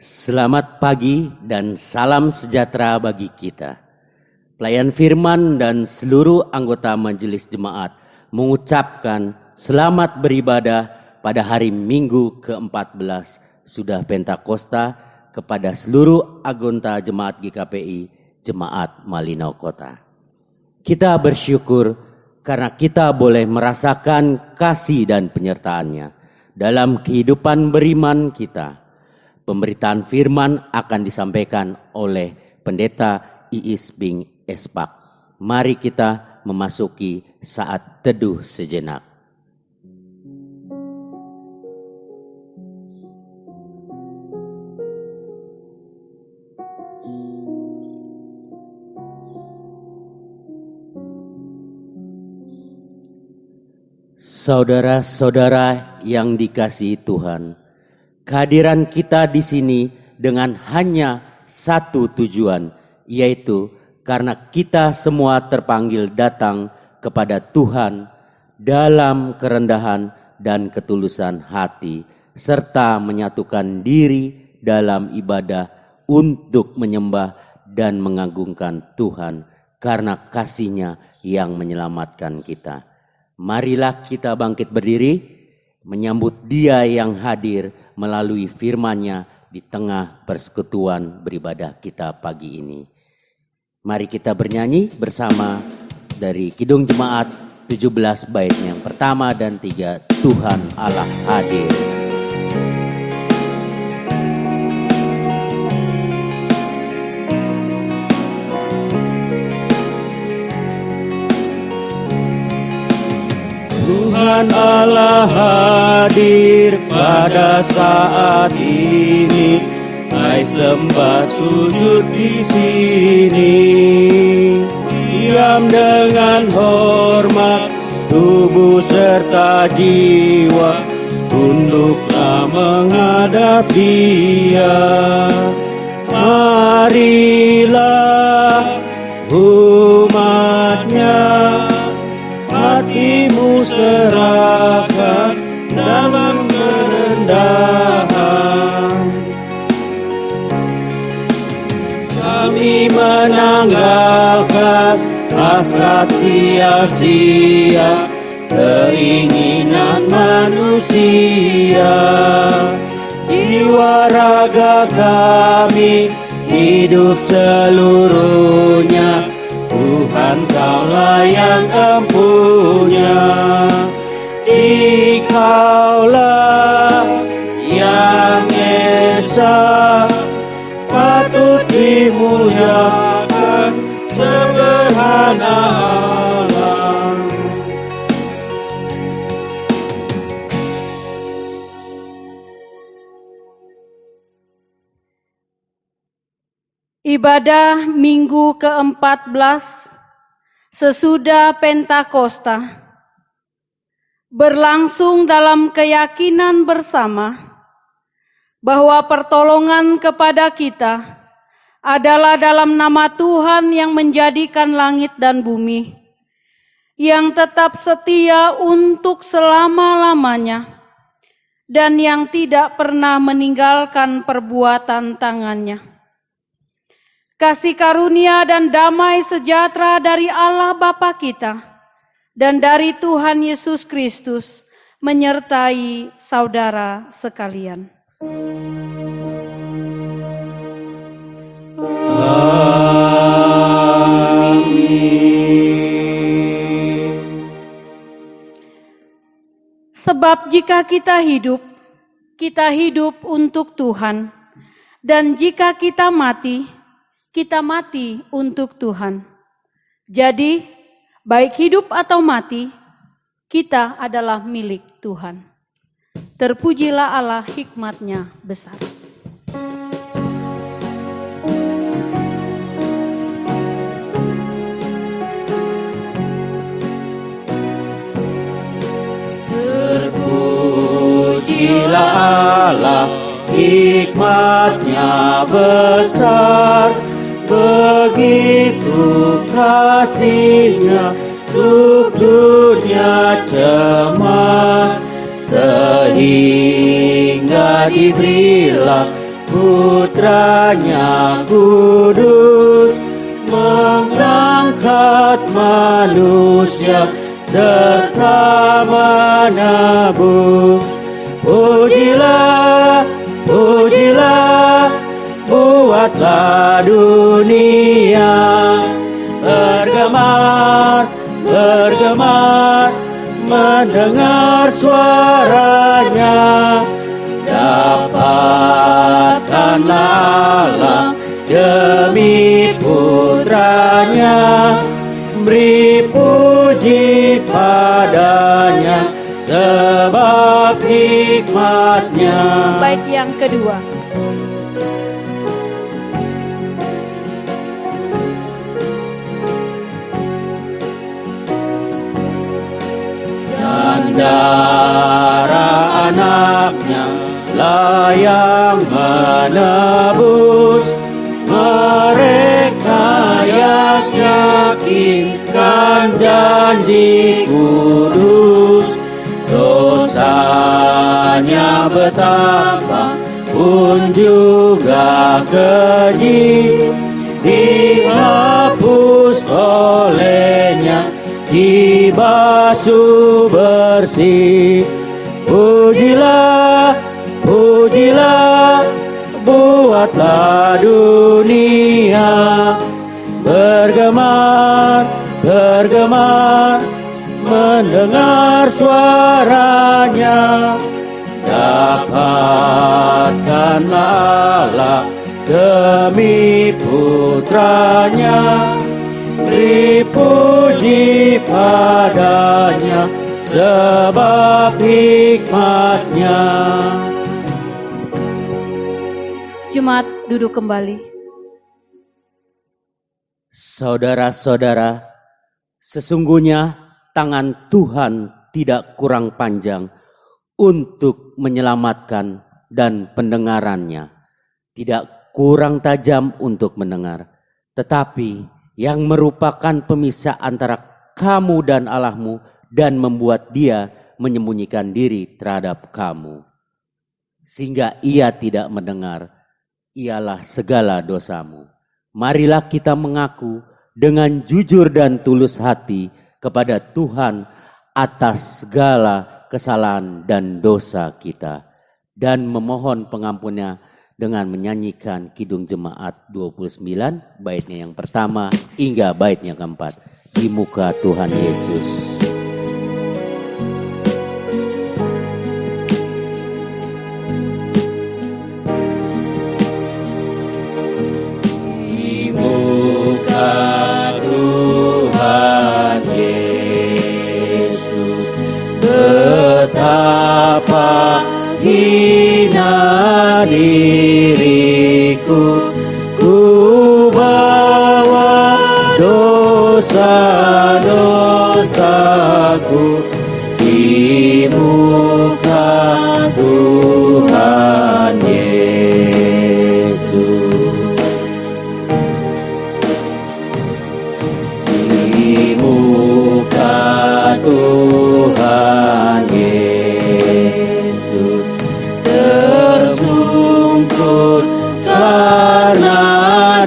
Selamat pagi dan salam sejahtera bagi kita. Pelayan firman dan seluruh anggota majelis jemaat mengucapkan selamat beribadah pada hari Minggu ke-14 sudah Pentakosta kepada seluruh anggota jemaat GKPI Jemaat Malinau Kota. Kita bersyukur karena kita boleh merasakan kasih dan penyertaan-Nya dalam kehidupan beriman kita. Pemberitaan firman akan disampaikan oleh Pendeta Iis Bing Espak. Mari kita memasuki saat teduh sejenak. Saudara-saudara yang dikasihi Tuhan, kehadiran kita di sini dengan hanya satu tujuan, yaitu karena kita semua terpanggil datang kepada Tuhan dalam kerendahan dan ketulusan hati, serta menyatukan diri dalam ibadah untuk menyembah dan mengagungkan Tuhan karena kasih-Nya yang menyelamatkan kita. Marilah kita bangkit berdiri, menyambut Dia yang hadir melalui firman-Nya di tengah persekutuan beribadah kita pagi ini. Mari kita bernyanyi bersama dari Kidung Jemaat 17 bait yang pertama dan 3, Tuhan Allah hadir. Tuhan Allah hadir pada saat ini, hai sembah sujud di sini. Diam dengan hormat, tubuh serta jiwa, tunduklah menghadap Dia. Marilah umat-Nya, hatimu serahkan dalam kerendahan. Kami menanggalkan hasrat sia-sia, keinginan manusia. Jiwa raga kami hidup seluruhnya, Tuhan Kaulah yang empunya. Dikaulah yang esa, patut dimuliakan sederhana Allah. Ibadah Minggu ke-14 sesudah Pentakosta berlangsung dalam keyakinan bersama bahwa pertolongan kepada kita adalah dalam nama Tuhan yang menjadikan langit dan bumi, yang tetap setia untuk selama-lamanya dan yang tidak pernah meninggalkan perbuatan tangannya. Kasih karunia dan damai sejahtera dari Allah Bapa kita dan dari Tuhan Yesus Kristus menyertai saudara sekalian. Amin. Sebab jika kita hidup untuk Tuhan, dan jika kita mati untuk Tuhan. Jadi, baik hidup atau mati, kita adalah milik Tuhan. Terpujilah Allah, hikmat-Nya besar. Terpujilah Allah, hikmat-Nya besar. Begitu kasih-Nya untuk dunia cemar, sehingga diberilah Putranya kudus mengangkat manusia serta menebus. Pujilah, pujilah, buatlah dunia bergemar, bergemar, mendengar suaranya. Dapatkanlah Allah demi putranya, beri puji padanya sebab hikmatnya. Bait yang kedua. Dan darah anaknya lah yang menebus mereka yang yakinkan janji kudus. Dosanya betapa pun juga keji, dihapus olehnya, dibasuh bersih. Pujilah, pujilah, buatlah dunia bergemar, bergemar, mendengar suaranya. Dapatkanlah Allah demi putranya, beri puji padanya sebab hikmatnya. Jemaat duduk kembali. Saudara-saudara, sesungguhnya tangan Tuhan tidak kurang panjang untuk menyelamatkan dan pendengarannya tidak kurang tajam untuk mendengar, tetapi yang merupakan pemisah antara kamu dan Allahmu dan membuat dia menyembunyikan diri terhadap kamu, sehingga ia tidak mendengar, ialah segala dosamu. Marilah kita mengaku dengan jujur dan tulus hati kepada Tuhan atas segala kesalahan dan dosa kita, dan memohon pengampunannya dengan menyanyikan Kidung Jemaat 29 baitnya yang pertama hingga baitnya keempat. Di muka Tuhan Yesus. Di muka Tuhan Yesus, betapa hina diriku, ku bawa dosa-dosaku di muka Tuhan Yesus. Di muka Tuhan Yesus tersungkur karena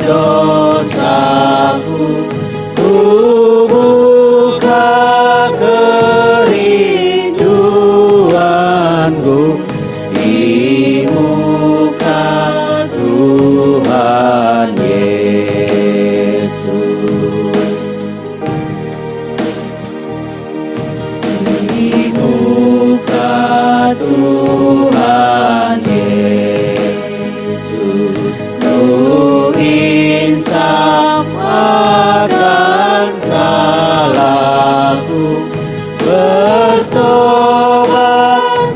dosaku, ku buka kerinduanku di muka Tuhan Yesus. Di muka Tuhan Yesus, ku insaf akan salahku, bertobat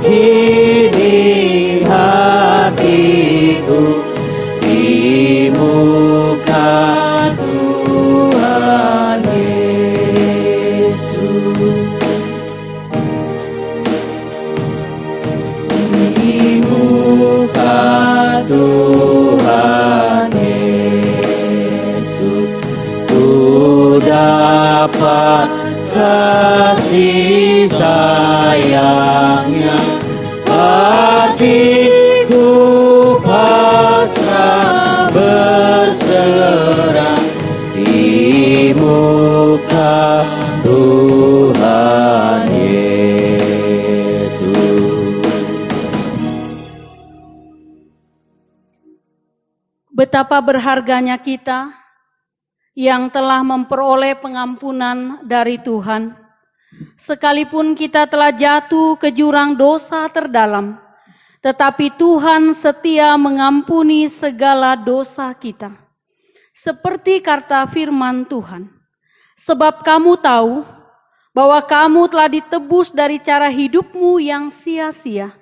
kini hatiku di muka Tuhan Yesus. Di muka Tuhan Yesus, ku dapat kasih sayangnya, hatiku pas berserah di muka Tuhan Yesus. Betapa berharganya kita yang telah memperoleh pengampunan dari Tuhan. Sekalipun kita telah jatuh ke jurang dosa terdalam, tetapi Tuhan setia mengampuni segala dosa kita. Seperti kata firman Tuhan, sebab kamu tahu bahwa kamu telah ditebus dari cara hidupmu yang sia-sia,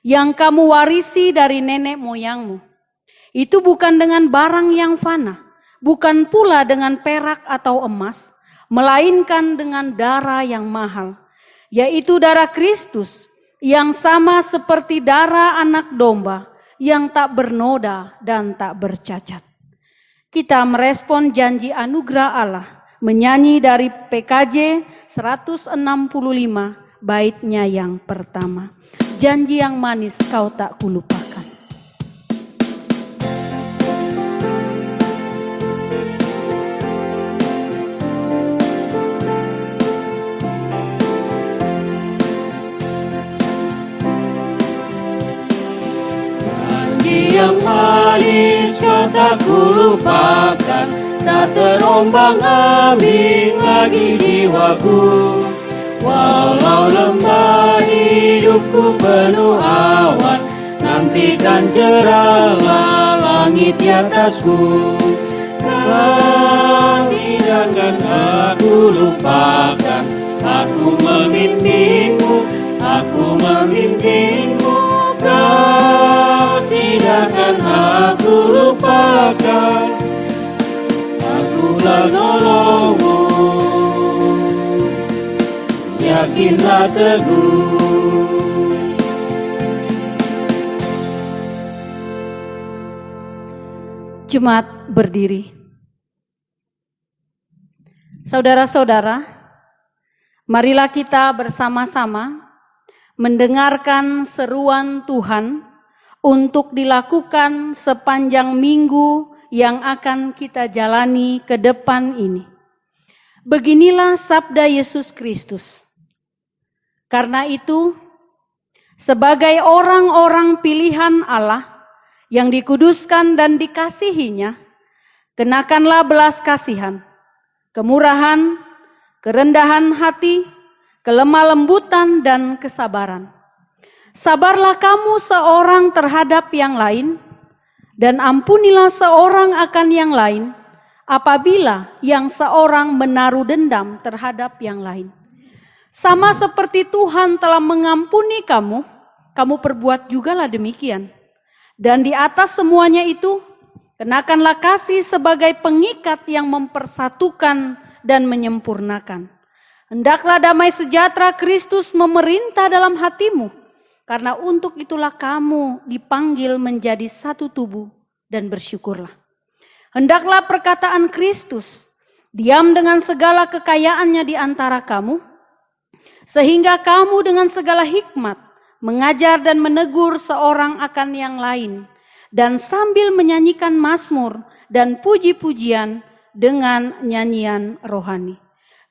yang kamu warisi dari nenek moyangmu. Itu bukan dengan barang yang fana, bukan pula dengan perak atau emas, melainkan dengan darah yang mahal, yaitu darah Kristus, yang sama seperti darah anak domba, yang tak bernoda dan tak bercacat. Kita merespon janji anugerah Allah, menyanyi dari PKJ 165, baitnya yang pertama. Janji yang manis kau tak kulupakan. Yang manis kau tak kulupakan, tak terombang ambing lagi jiwaku. Walau lembah hidupku penuh awan, nantikan cerahlah langit di atasku. Kau tidak akan aku lupakan, aku memimpinmu, aku memimpinmu. Kau tidak akan aku lupakan, akulah nolongmu, yakinlah teguh. Jemaat berdiri. Saudara-saudara, marilah kita bersama-sama mendengarkan seruan Tuhan untuk dilakukan sepanjang minggu yang akan kita jalani ke depan ini. Beginilah sabda Yesus Kristus. Karena itu, sebagai orang-orang pilihan Allah yang dikuduskan dan dikasihinya, kenakanlah belas kasihan, kemurahan, kerendahan hati, kelemah lembutan dan kesabaran. Sabarlah kamu seorang terhadap yang lain, dan ampunilah seorang akan yang lain, apabila yang seorang menaruh dendam terhadap yang lain. Sama seperti Tuhan telah mengampuni kamu, kamu perbuat jugalah demikian. Dan di atas semuanya itu, kenakanlah kasih sebagai pengikat yang mempersatukan dan menyempurnakan. Hendaklah damai sejahtera Kristus memerintah dalam hatimu, karena untuk itulah kamu dipanggil menjadi satu tubuh, dan bersyukurlah. Hendaklah perkataan Kristus diam dengan segala kekayaannya di antara kamu, sehingga kamu dengan segala hikmat mengajar dan menegur seorang akan yang lain, dan sambil menyanyikan mazmur dan puji-pujian dengan nyanyian rohani.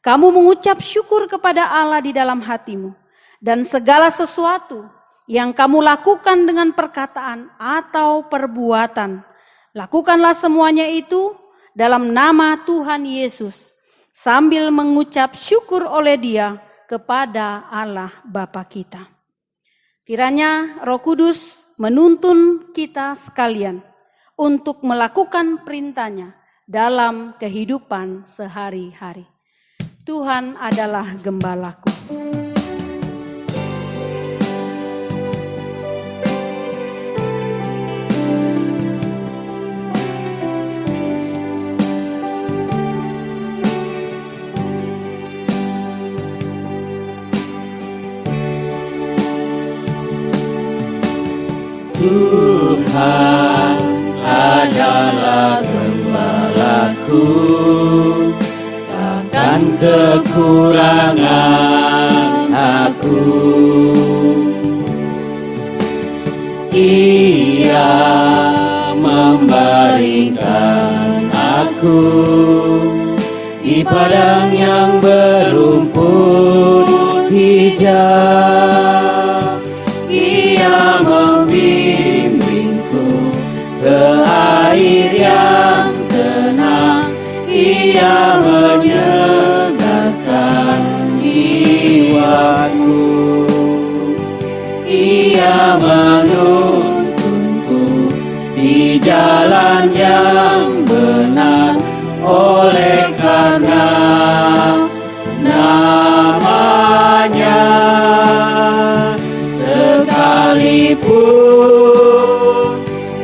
Kamu mengucap syukur kepada Allah di dalam hatimu, dan segala sesuatu yang kamu lakukan dengan perkataan atau perbuatan, lakukanlah semuanya itu dalam nama Tuhan Yesus, sambil mengucap syukur oleh Dia kepada Allah Bapa kita. Kiranya Roh Kudus menuntun kita sekalian untuk melakukan perintah-Nya dalam kehidupan sehari-hari. Tuhan adalah gembalaku. Tuhan adalah gembalaku, takkan kekurangan aku. Ia memberi Tinggalkan aku di padang yang berumput hijau. Ia membimbingku ke air yang tenang. Ia menyegarkan jiwaku. Ia menuntunku di jalan yang benar, oleh karena namanya. Sekalipun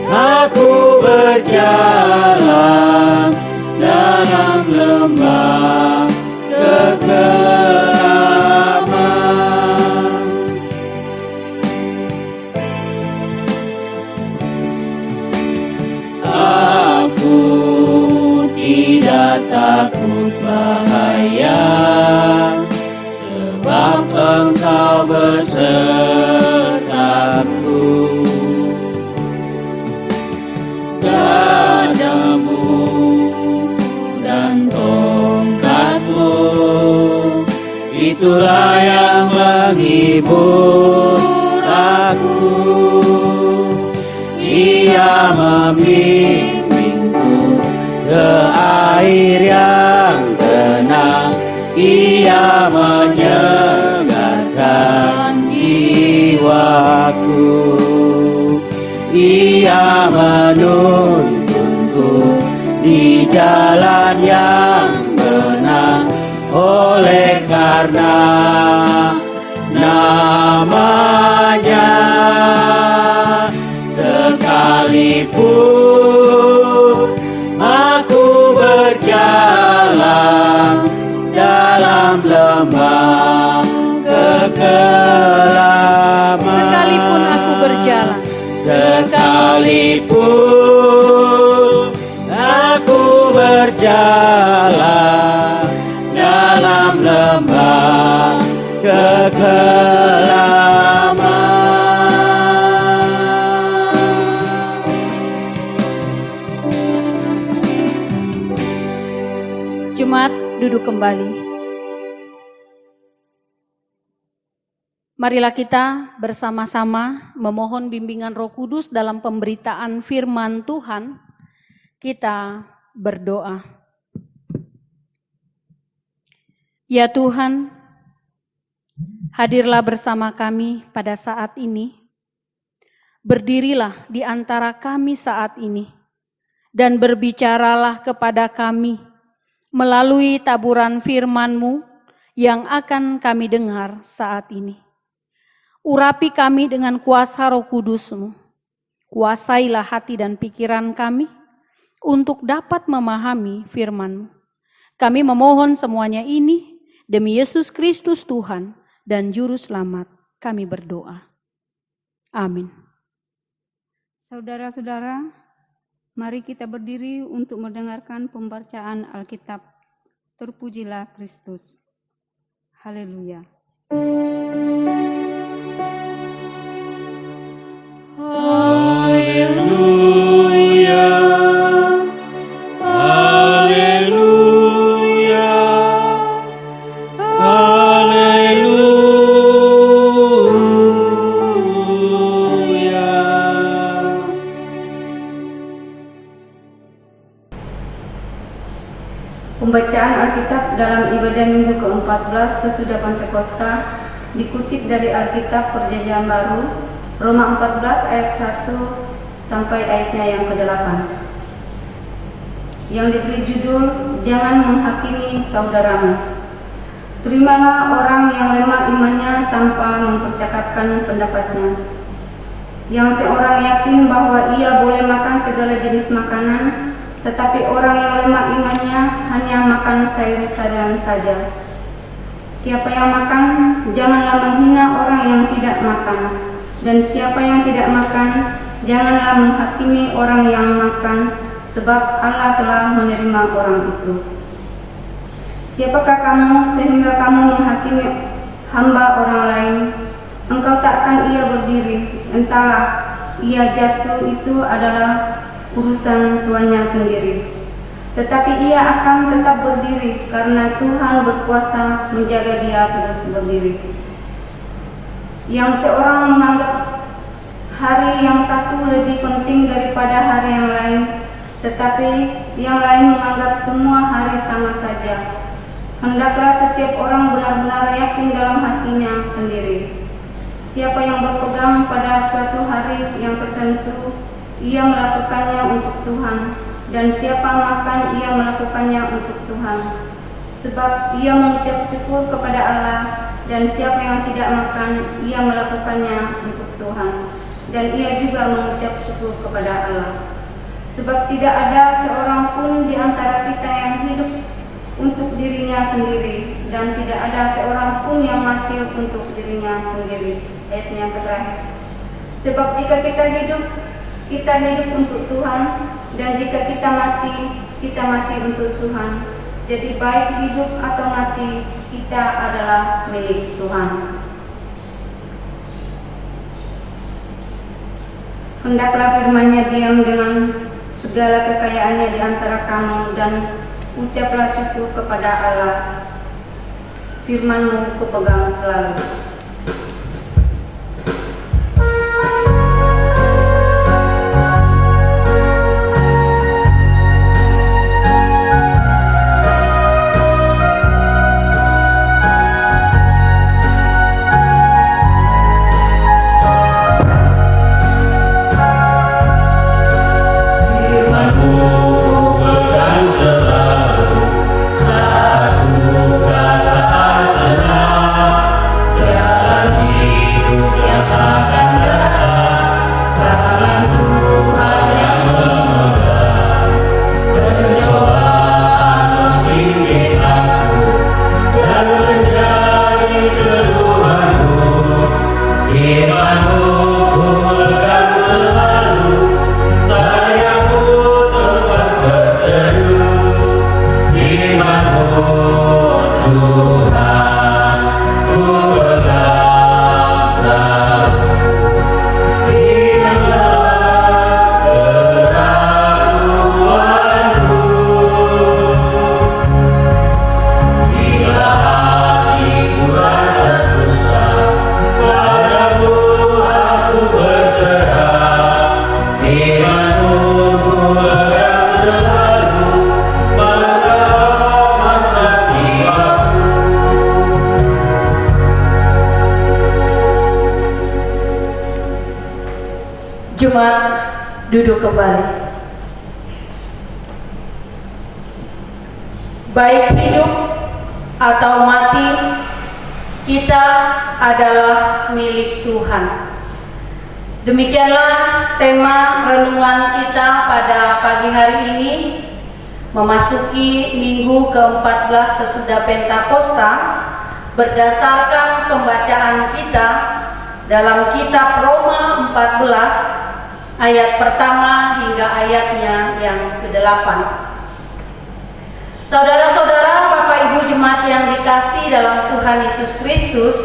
aku berjalan dalam lembah kekelaman, aku tidak takut bahaya, sebab Engkau besertaku. Gadamu dan tongkatmu, itulah yang menghibur aku. Ia membimbingku ke air yang tenang. Ia menyegarkan jiwaku. Ia menuntunku di jalan yang benar, oleh karena namanya. Sekalipun aku berjalan dalam lembah kekelaman, Sekalipun aku berjalan, sekalipun aku berjalan dalam lembah kekelaman. Jemaat duduk kembali. Marilah kita bersama-sama memohon bimbingan Roh Kudus dalam pemberitaan firman Tuhan. Kita berdoa. Ya Tuhan, hadirlah bersama kami pada saat ini. Berdirilah di antara kami saat ini dan berbicaralah kepada kami melalui taburan firman-Mu yang akan kami dengar saat ini. Urapi kami dengan kuasa Roh Kudus-Mu. Kuasailah hati dan pikiran kami untuk dapat memahami firman-Mu. Kami memohon semuanya ini demi Yesus Kristus Tuhan dan Juru Selamat kami berdoa. Amin. Saudara-saudara, mari kita berdiri untuk mendengarkan pembacaan Alkitab. Terpujilah Kristus. Haleluya. Haleluya, haleluya, haleluya. Pembacaan Alkitab dalam ibadah Minggu ke-14 sesudah Pentakosta dikutip dari Alkitab Perjanjian Baru, Roma 14 ayat 1 sampai ayatnya yang ke-8. Yang diberi judul, Jangan Menghakimi Saudaramu. Terimalah orang yang lemah imannya tanpa mempercakapkan pendapatnya. Yang seorang yakin bahwa ia boleh makan segala jenis makanan, tetapi orang yang lemah imannya hanya makan sayur-sayuran saja. Siapa yang makan, janganlah menghina orang yang tidak makan. Dan siapa yang tidak makan, janganlah menghakimi orang yang makan, sebab Allah telah menerima orang itu. Siapakah kamu sehingga kamu menghakimi hamba orang lain? Engkau takkan ia berdiri, entahlah ia jatuh itu adalah urusan tuannya sendiri. Tetapi ia akan tetap berdiri karena Tuhan berkuasa menjaga dia terus berdiri. Yang seorang menganggap hari yang satu lebih penting daripada hari yang lain, tetapi yang lain menganggap semua hari sama saja. Hendaklah setiap orang benar-benar yakin dalam hatinya sendiri. Siapa yang berpegang pada suatu hari yang tertentu, ia melakukannya untuk Tuhan, dan siapa makan, ia melakukannya untuk Tuhan. Sebab ia mengucap syukur kepada Allah, dan siapa yang tidak makan, ia melakukannya untuk Tuhan, dan ia juga mengucap syukur kepada Allah. Sebab tidak ada seorang pun di antara kita yang hidup untuk dirinya sendiri, dan tidak ada seorang pun yang mati untuk dirinya sendiri. Ayat yang terakhir. Sebab jika kita hidup untuk Tuhan, dan jika kita mati untuk Tuhan. Jadi baik hidup atau mati, kita adalah milik Tuhan. Hendaklah firman-Nya diam dengan segala kekayaannya di antara kamu, dan ucaplah syukur kepada Allah. Firman-Mu kupegang selalu. Jemaat duduk kembali. Baik hidup atau mati, kita adalah milik Tuhan. Demikianlah tema renungan kita pada pagi hari ini, memasuki minggu ke-14 sesudah Pentakosta, berdasarkan pembacaan kita dalam kitab Roma 14 ayat pertama hingga ayatnya yang ke-8. Saudara-saudara, Bapak Ibu jemaat yang dikasihi dalam Tuhan Yesus Kristus,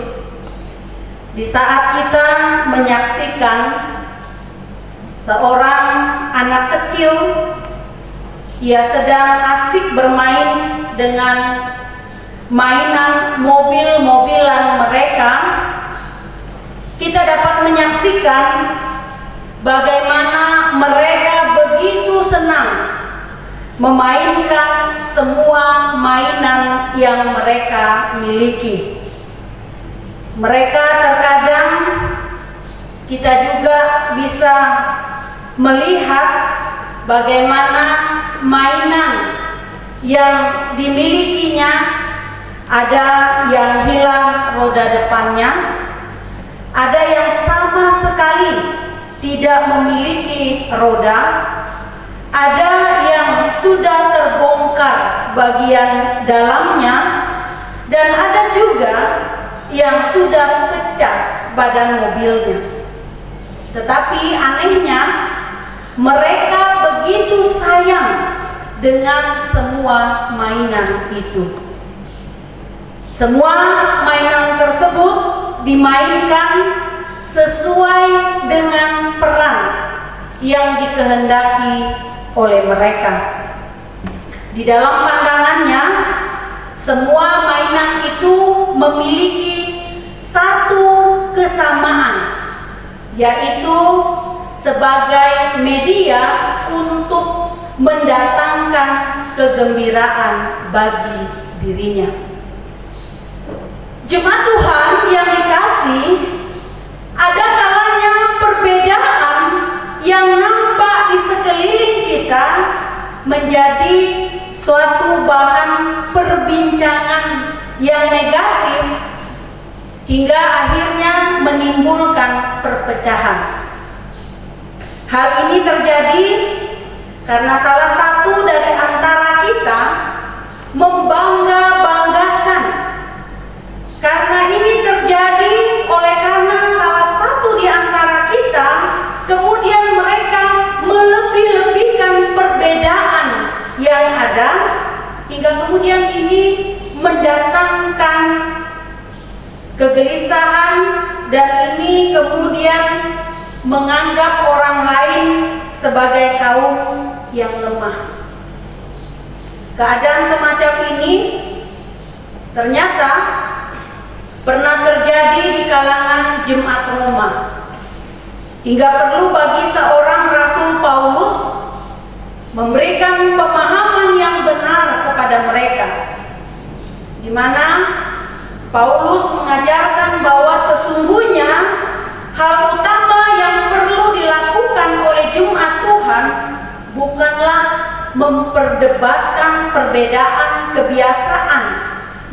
di saat kita menyaksikan seorang anak kecil, ia sedang asik bermain dengan mainan mobil-mobilan mereka, kita dapat menyaksikan bagaimana mereka begitu senang memainkan semua mainan yang mereka miliki. Mereka terkadang kita juga bisa melihat bagaimana mainan yang dimilikinya ada yang hilang roda depannya, ada yang sama sekali tidak memiliki roda, ada yang sudah terbongkar bagian dalamnya, dan ada juga yang sudah pecah badan mobilnya. Tetapi anehnya, mereka begitu sayang dengan semua mainan itu. Semua mainan tersebut dimainkan sesuai dengan peran yang dikehendaki oleh mereka. Di dalam pandangannya, semua mainan itu memiliki satu kesamaan, yaitu sebagai media untuk mendatangkan kegembiraan bagi dirinya. Jemaat Tuhan yang dikasihi, ada kalanya perbedaan yang nampak di sekeliling kita menjadi suatu bahan perbincangan yang negatif hingga akhirnya menimbulkan perpecahan. Hal ini terjadi karena salah satu dari antara kita membangga-banggakan. Karena ini terjadi oleh karena salah satu di antara kita kemudian mereka melebih-lebihkan perbedaan yang ada hingga kemudian ini mendatangkan kegelisahan dan ini kemudian menganggap orang lain sebagai kaum yang lemah. Keadaan semacam ini ternyata pernah terjadi di kalangan jemaat Roma, hingga perlu bagi seorang Rasul Paulus memberikan pemahaman yang benar kepada mereka, di mana Paulus mengajarkan bahwa sesungguhnya hal utama yang perlu dilakukan oleh jemaat Tuhan bukanlah memperdebatkan perbedaan kebiasaan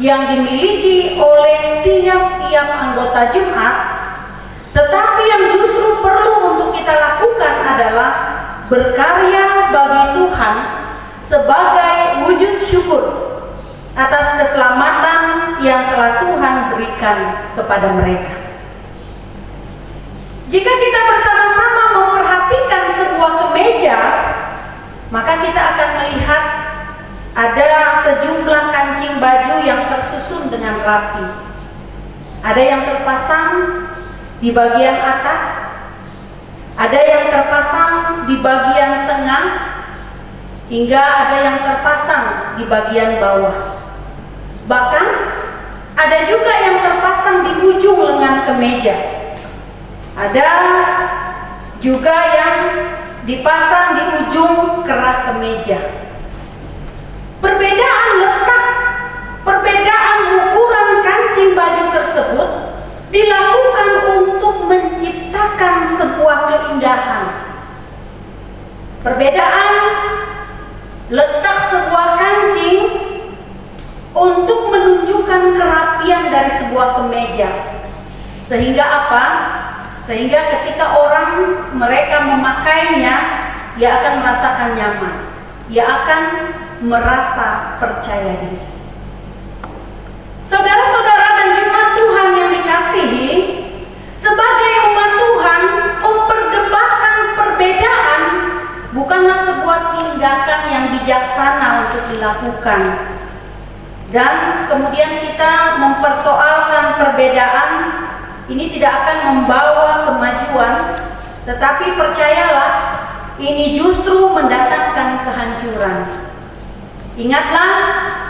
yang dimiliki oleh tiap-tiap anggota jemaat, tetapi yang justru perlu untuk kita lakukan adalah berkarya bagi Tuhan sebagai wujud syukur atas keselamatan yang telah Tuhan berikan kepada mereka. Jika kita bersama-sama memperhatikan sebuah kemeja, maka kita akan melihat ada sejumlah kancing baju yang tersusun dengan rapi. Ada yang terpasang di bagian atas, ada yang terpasang di bagian tengah, hingga ada yang terpasang di bagian bawah. Bahkan ada juga yang terpasang di ujung lengan kemeja. Ada juga yang dipasang di ujung kerah kemeja. Perbedaan letak, perbedaan ukuran kancing baju tersebut dilakukan untuk menciptakan sebuah keindahan. Perbedaan letak sebuah kancing untuk menunjukkan kerapian dari sebuah kemeja. Sehingga apa? Sehingga ketika orang mereka memakainya, dia akan merasakan nyaman, dia akan merasa percaya diri. Saudara-saudara dan jemaat Tuhan yang dikasihi, sebagai umat Tuhan, memperdebatkan perbedaan bukanlah sebuah tindakan yang bijaksana untuk dilakukan. Dan kemudian kita mempersoalkan perbedaan, ini tidak akan membawa kemajuan, tetapi percayalah, ini justru mendatangkan kehancuran. Ingatlah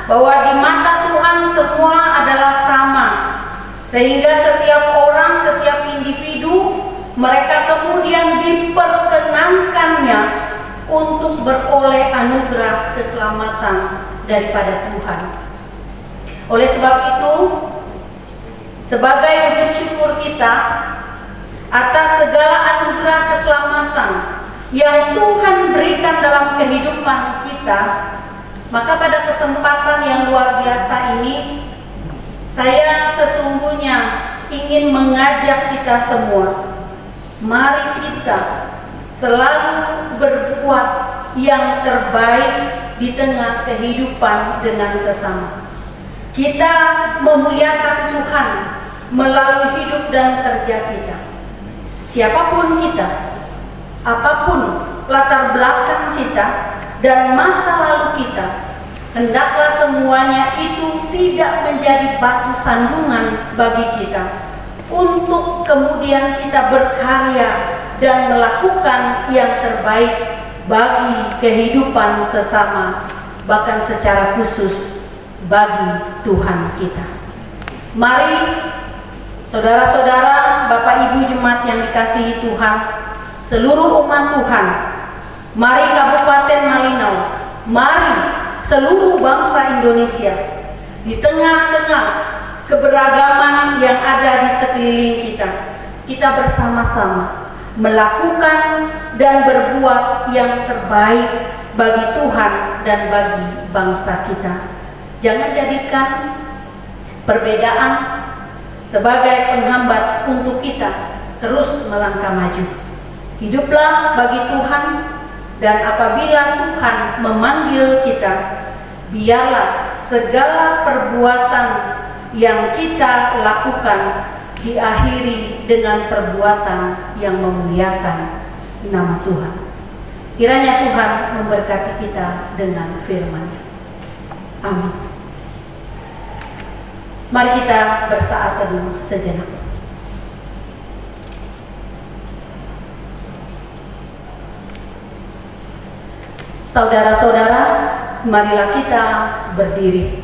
bahwa di mata Tuhan semua adalah sama, sehingga setiap orang, setiap individu, mereka kemudian diperkenankannya untuk beroleh anugerah keselamatan daripada Tuhan. Oleh sebab itu, sebagai wujud syukur kita atas segala anugerah keselamatan yang Tuhan berikan dalam kehidupan kita, maka pada kesempatan yang luar biasa ini, saya sesungguhnya ingin mengajak kita semua, mari kita selalu berbuat yang terbaik di tengah kehidupan dengan sesama. Kita memuliakan Tuhan melalui hidup dan kerja kita. Siapapun kita, apapun latar belakang kita dan masa lalu kita, hendaklah semuanya itu tidak menjadi batu sandungan bagi kita untuk kemudian kita berkarya dan melakukan yang terbaik bagi kehidupan sesama, bahkan secara khusus bagi Tuhan kita. Mari saudara-saudara, Bapak Ibu jemaat yang dikasihi Tuhan, seluruh umat Tuhan, mari Kabupaten Malinau, mari seluruh bangsa Indonesia, di tengah-tengah keberagaman yang ada di sekeliling kita, kita bersama-sama melakukan dan berbuat yang terbaik bagi Tuhan dan bagi bangsa kita. Jangan jadikan perbedaan sebagai penghambat untuk kita terus melangkah maju. Hiduplah bagi Tuhan, dan apabila Tuhan memanggil kita, biarlah segala perbuatan yang kita lakukan diakhiri dengan perbuatan yang memuliakan nama Tuhan. Kiranya Tuhan memberkati kita dengan firman-Nya. Amin. Mari kita bersaat teduh sejenak. Saudara-saudara, marilah kita berdiri.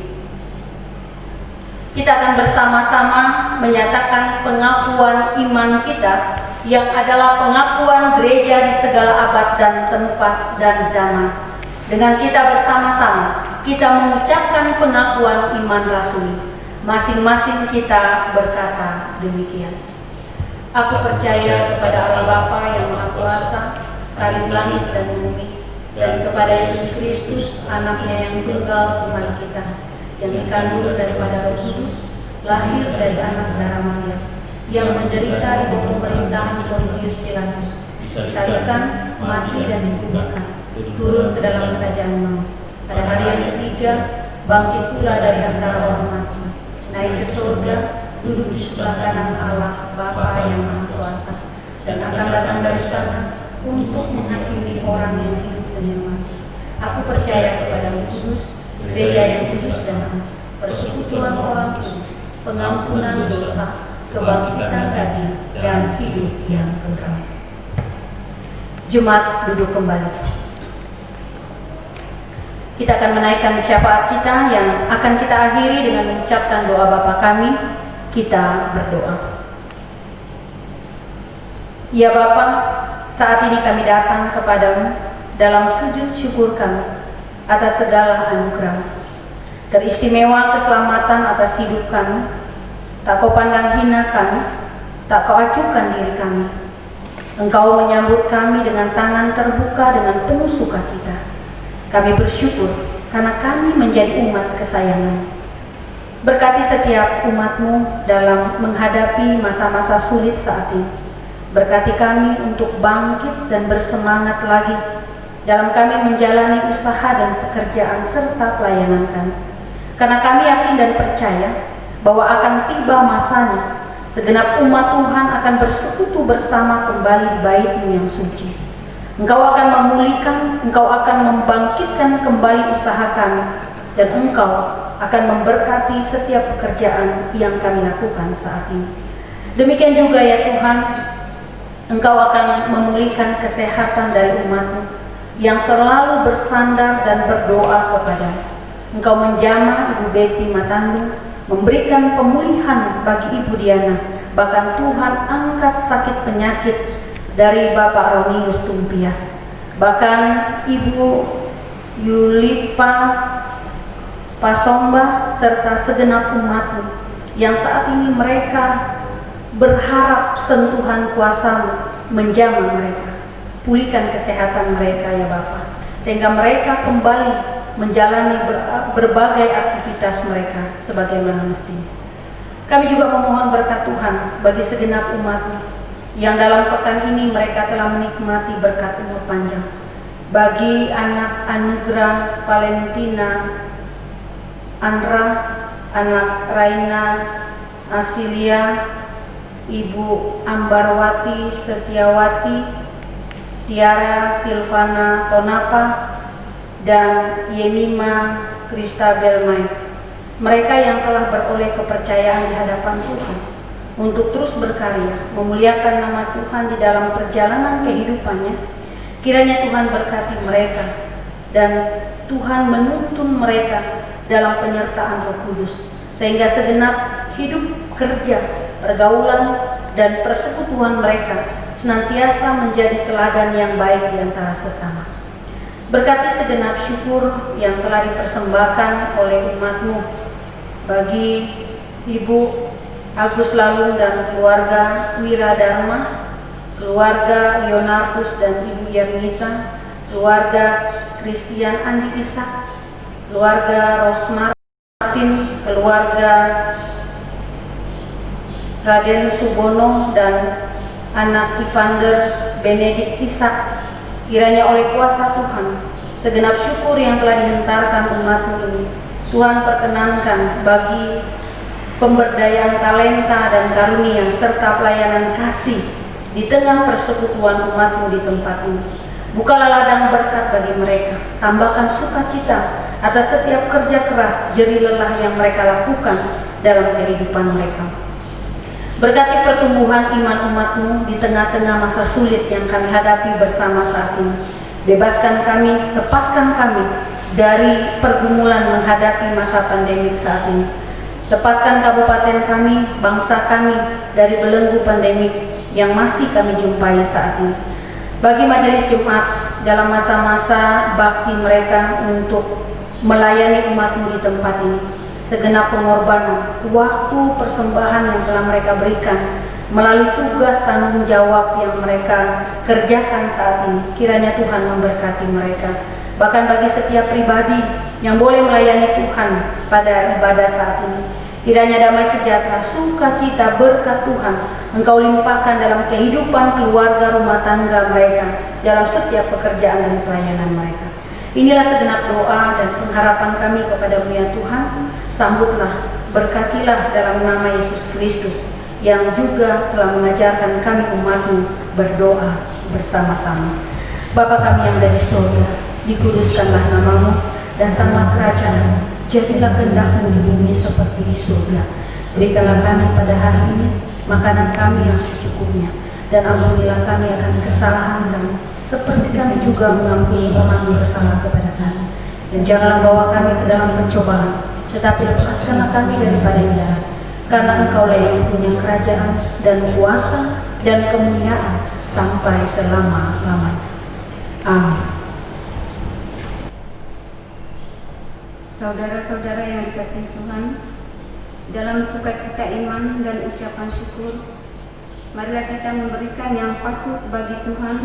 Kita akan bersama-sama menyatakan pengakuan iman kita yang adalah pengakuan gereja di segala abad dan tempat dan zaman. Dengan kita bersama-sama, kita mengucapkan pengakuan iman rasuli. Masing-masing kita berkata demikian. Aku percaya kepada Allah Bapa yang Maha Kuasa, Khalid langit dan bumi, dan kepada Yesus Kristus, Anaknya yang tunggal Tuhan kita, yang dikandung daripada Roh Kudus, lahir dari anak darah Maria, yang menderita di bawah pemerintahan Pontius Pilatus, disalibkan, mati dan dikuburkan, turun ke dalam kerajaan maut. Pada hari yang ketiga, bangkit pula dari antara orang mati, naik ke surga, duduk di sebelah kanan Allah Bapa yang Maha Kuasa, dan akan datang dari sana untuk menghakimi orang yang hidup dan yang mati. Aku percaya kepada Roh Kudus, gereja yang kudus dan am, persekutuan orang kudus, pengampunan dosa, kebangkitan daging, dan hidup yang kekal. Jemaat duduk kembali. Kita akan menaikkan syafaat kita yang akan kita akhiri dengan mengucapkan doa Bapa kami. Kita berdoa. Ya Bapa, saat ini kami datang kepadamu dalam sujud syukur kami atas segala anugerah, teristimewa keselamatan atas hidup kami. Tak kau pandang hina kami, tak kau acuhkan diri kami. Engkau menyambut kami dengan tangan terbuka dengan penuh sukacita. Kami bersyukur karena kami menjadi umat kesayangan. Berkati setiap umat-Mu dalam menghadapi masa-masa sulit saat ini. Berkati kami untuk bangkit dan bersemangat lagi dalam kami menjalani usaha dan pekerjaan serta pelayanan kami. Karena kami yakin dan percaya bahwa akan tiba masanya segenap umat Tuhan akan bersekutu bersama kembali di bait-Mu yang suci. Engkau akan memulihkan, Engkau akan membangkitkan kembali usaha kami, dan Engkau akan memberkati setiap pekerjaan yang kami lakukan saat ini. Demikian juga ya Tuhan, Engkau akan memulihkan kesehatan dari umat-Mu yang selalu bersandar dan berdoa kepada-Mu. Engkau menjamah Ibu Betty Matandu, memberikan pemulihan bagi Ibu Diana, bahkan Tuhan angkat sakit penyakit dari Bapak Ronius Tumpias, bahkan Ibu Yulipa Pasomba serta segenap umat-Mu yang saat ini mereka berharap sentuhan kuasa-Mu menjamah mereka. Pulihkan kesehatan mereka ya Bapa, sehingga mereka kembali menjalani berbagai aktivitas mereka sebagaimana mestinya. Kami juga memohon berkat Tuhan bagi segenap umat-Mu yang dalam pekan ini mereka telah menikmati berkat umur panjang. Bagi anak Anugrah Valentina Andra, anak Raina Asilia, Ibu Ambarwati Setiawati, Tiara Silvana Tonapa, dan Yemima Kristabel Mai, mereka yang telah beroleh kepercayaan di hadapan Tuhan untuk terus berkarya, memuliakan nama Tuhan di dalam perjalanan kehidupannya. Kiranya Tuhan berkati mereka dan Tuhan menuntun mereka dalam penyertaan Roh Kudus, sehingga segenap hidup, kerja, pergaulan, dan persekutuan mereka senantiasa menjadi teladan yang baik di antara sesama. Berkati segenap syukur yang telah dipersembahkan oleh umat-Mu bagi Ibu Agus Lalung dan keluarga Wiradharma, keluarga Yonarkus dan Ibu Yanita, keluarga Christian Andi Ishak, keluarga Rosmar Martin, keluarga Raden Subono dan anak Ivander Benedik Ishak. Kiranya oleh kuasa Tuhan, segenap syukur yang telah dihentarkan umat-Mu ini, Tuhan perkenankan bagi pemberdayaan talenta dan karunia serta pelayanan kasih di tengah persekutuan umat-Mu di tempat ini. Bukalah ladang berkat bagi mereka, tambahkan sukacita atas setiap kerja keras, jerih lelah yang mereka lakukan dalam kehidupan mereka. Berkati pertumbuhan iman umat-Mu di tengah-tengah masa sulit yang kami hadapi bersama saat ini. Bebaskan kami, lepaskan kami dari pergumulan menghadapi masa pandemik saat ini. Lepaskan kabupaten kami, bangsa kami dari belenggu pandemik yang masih kami jumpai saat ini. Bagi majelis Jumat dalam masa-masa bakti mereka untuk melayani umat-Mu di tempat ini, segenap pengorbanan, waktu, persembahan yang telah mereka berikan melalui tugas tanggung jawab yang mereka kerjakan saat ini, kiranya Tuhan memberkati mereka. Bahkan bagi setiap pribadi yang boleh melayani Tuhan pada ibadah saat ini, kiranya damai sejahtera, sukacita, berkat Tuhan Engkau limpahkan dalam kehidupan keluarga rumah tangga mereka, dalam setiap pekerjaan dan pelayanan mereka. Inilah segenap doa dan pengharapan kami kepada-Mu ya Tuhan. Sambutlah, berkatilah dalam nama Yesus Kristus yang juga telah mengajarkan kami umat-Mu berdoa bersama-sama. Bapa kami yang dari surga, dikuduskanlah nama-Mu, datanglah kerajaan-Mu, jadilah kehendak-Mu di bumi seperti di surga. Berikanlah kami pada hari ini makanan kami yang secukupnya, dan ampunilah kami akan kesalahan kami, seperti kami juga mengampuni orang yang bersalah kepada kami. Dan janganlah bawa kami ke dalam pencobaan, tetapi lepaskanlah kami daripada yang jahat. Karena Engkau-lah yang punya kerajaan dan kuasa dan kemuliaan sampai selama-lamanya. Amin. Saudara-saudara yang dikasihi Tuhan, dalam sukacita iman dan ucapan syukur, marilah kita memberikan yang patut bagi Tuhan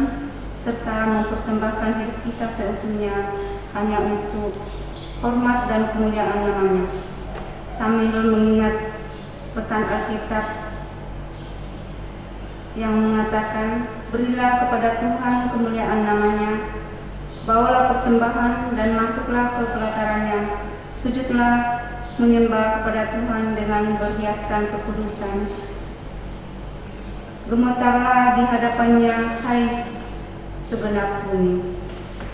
serta mempersembahkan hidup kita seutuhnya hanya untuk hormat dan kemuliaan nama-Nya, sambil mengingat pesan Alkitab yang mengatakan, berilah kepada Tuhan kemuliaan nama-Nya, bawalah persembahan dan masuklah ke pelataran-Nya, sujudlah menyembah kepada Tuhan dengan berhiaskan kekudusan, gemetarlah di hadapan-Nya, hai segenap bumi.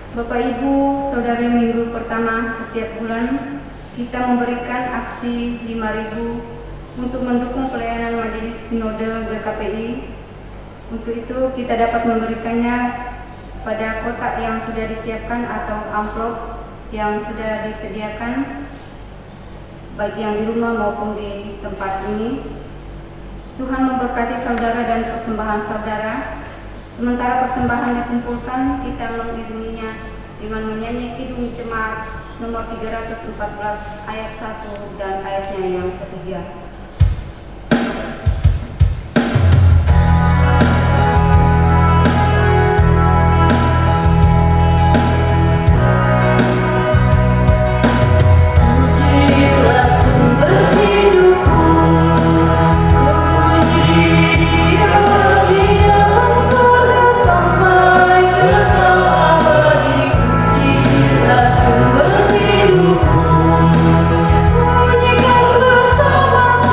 Bapak Ibu, Saudara, minggu pertama setiap bulan kita memberikan aksi 5.000 untuk mendukung pelayanan Majelis Sinode GKPI. Untuk itu kita dapat memberikannya pada kotak yang sudah disiapkan atau amplop yang sudah disediakan bagi yang di rumah maupun di tempat ini. Tuhan memberkati saudara dan persembahan saudara. Sementara persembahan dikumpulkan, kita mengiringinya dengan menyanyi Kidung Jemaat nomor 314 ayat 1 dan ayatnya yang ketiga. Bunyikan bersama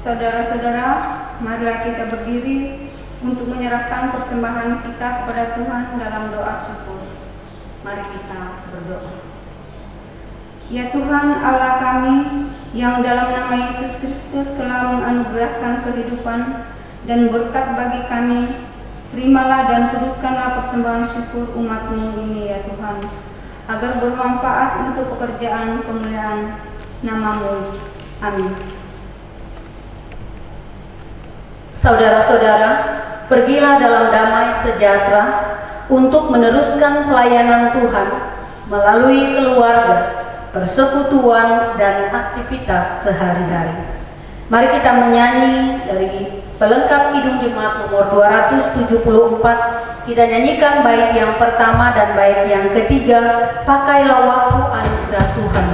Saudara-saudara, marilah kita berdiri untuk menyerahkan persembahan kita kepada Tuhan dalam doa syukur. Mari kita berdoa. Ya Tuhan Allah kami, yang dalam nama Yesus Kristus telah menganugerahkan kehidupan dan berkat bagi kami, terimalah dan kuduskanlah persembahan syukur umat-Mu ini ya Tuhan, agar bermanfaat untuk pekerjaan kemuliaan nama-Mu. Amin. Saudara-saudara, pergilah dalam damai sejahtera untuk meneruskan pelayanan Tuhan melalui keluarga, persekutuan, dan aktivitas sehari-hari. Mari kita menyanyi dari pelengkap Kidung Jemaat nomor 274. Kita nyanyikan bait yang pertama dan bait yang ketiga, Pakailah Waktu Anugerah Tuhan.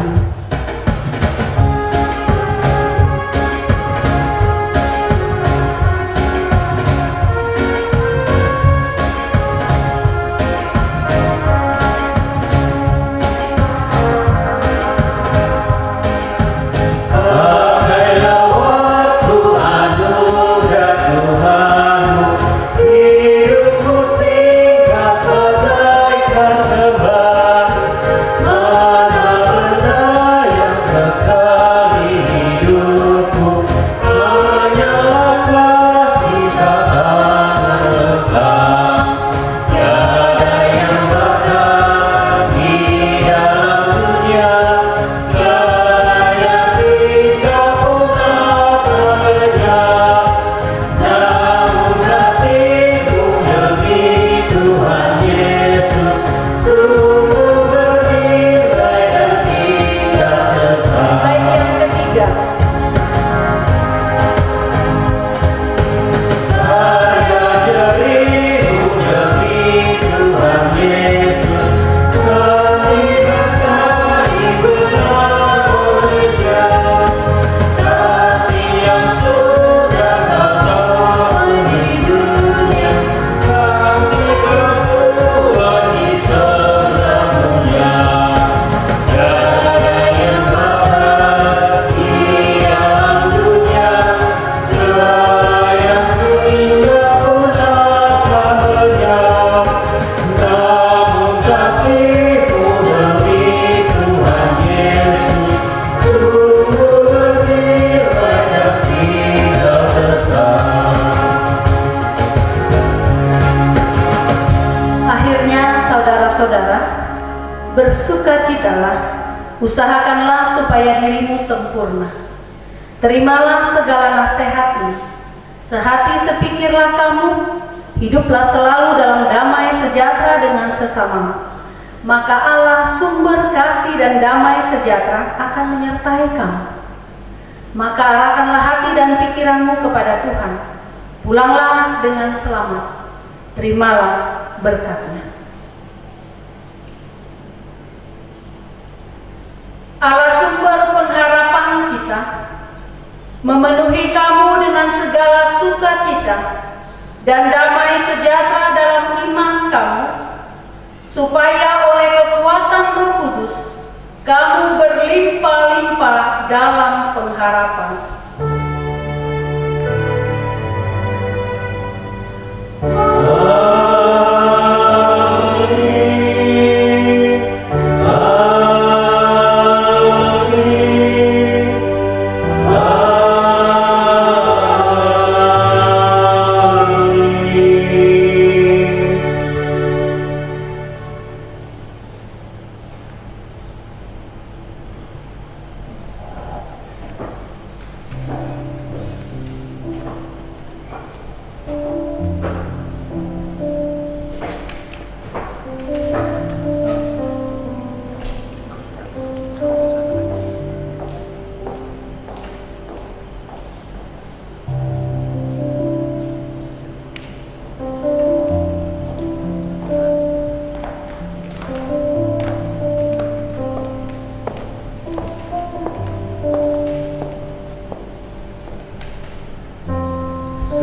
Bersukacitalah, usahakanlah supaya dirimu sempurna. Terimalah segala nasihatnya. Sehati sepikirlah kamu, hiduplah selalu dalam damai sejahtera dengan sesamamu. Maka Allah sumber kasih dan damai sejahtera akan menyertai kamu. Maka arahkanlah hati dan pikiranmu kepada Tuhan. Pulanglah dengan selamat. Terimalah berkat-Nya. Allah sumber pengharapan kita, memenuhi kamu dengan segala sukacita dan damai sejahtera dalam iman kamu, supaya oleh kekuatan Roh Kudus kamu berlimpah-limpah dalam pengharapan.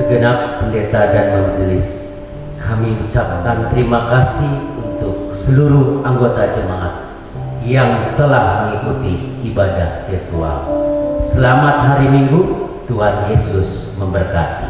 Segenap pendeta dan majelis, kami ucapkan terima kasih untuk seluruh anggota jemaat yang telah mengikuti ibadah virtual. Selamat hari Minggu, Tuhan Yesus memberkati.